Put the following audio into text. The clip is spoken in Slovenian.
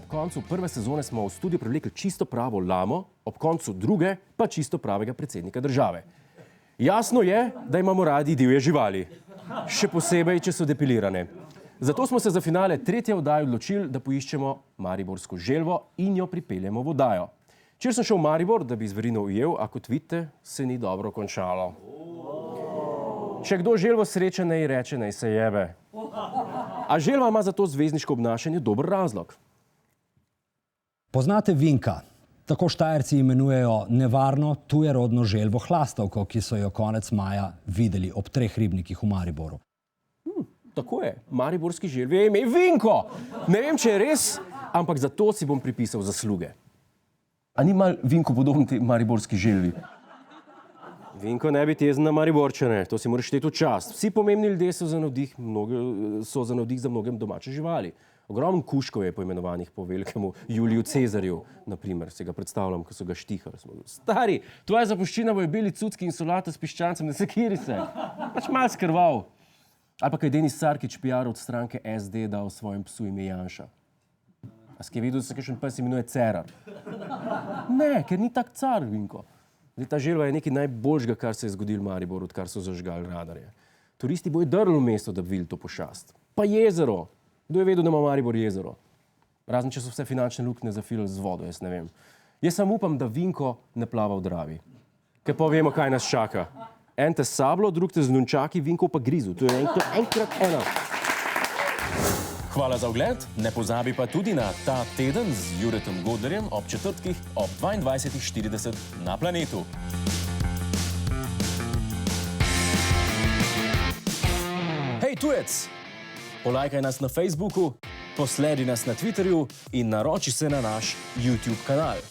ob koncu prve sezone smo v studio privlekli čisto pravo lamo, ob koncu druge pa čisto pravega predsednika države. Jasno je, da imamo radi divje živali, še posebej, če so depilirane. Zato smo se za finale tretje oddaje odločili, da poiščemo mariborsko želvo in jo pripeljemo v oddajo. Včeraj sem šel v Maribor, da bi zverino ujel, a kot vidite, se ni dobro končalo. Če kdo želvo sreče, naj reče, naj se jebe. A želva ima za to zvezdniško obnašanje dober razlog. Poznate Vinka? Tako Štajerci imenujejo nevarno tujerodno želvo hlastavko, ki so jo konec maja videli ob 3 ribnikih v Mariboru. Tako je, mariborski želvi je ime Vinko. Ne vem, če je res, ampak za to si bom pripisal zasluge. A ni mal Vinko podoben tej mariborski želvi? Vinko, ne bi tezen na Mariborčane, to si moraš šteti v čast. Vsi pomembni ljudje so za navdih za mnoge domače živali. Ogromno kužkov je poimenovanih po velikemu Juliju Cezarju, naprimer, se ga predstavljam, ko so ga štihali. Stari, tvoja zapuščina bojo beli cucki in solata s piščancem, ne sekiri se. Pač mal skrval. Ali pa kaj Denis Sarkić, PR od stranke SD, dal svojim psu ime Janša. A si kaj videl, da se kakšen pes imenuje Cerar? Ne, ker ni tak car, Vinko. Ta želva je nekaj najboljšega, kar se je zgodilo v Mariboru, odkar so zažgali radarje. Turisti bojo drli v mesto, da bi videli to pošast. Pa jezero. Kdo je vedel, da ima Maribor jezero? Razen, če so vse finančne luknje zafilali z vodo, jaz ne vem. Jaz samo upam, da Vinko ne plava v Dravi. Ker pa vemo, kaj nas čaka. En te s sablo, drug te z nunčaki, Vinko pa grizu. To je enkrat ena. Hvala za ogled, ne pozabi pa tudi na Ta teden z Juretom Godlerjem ob četrtkih ob 22:40 na Planetu. Hej tujec, polajkaj nas na Facebooku, posledi nas na Twitterju in naroči se na naš YouTube kanal.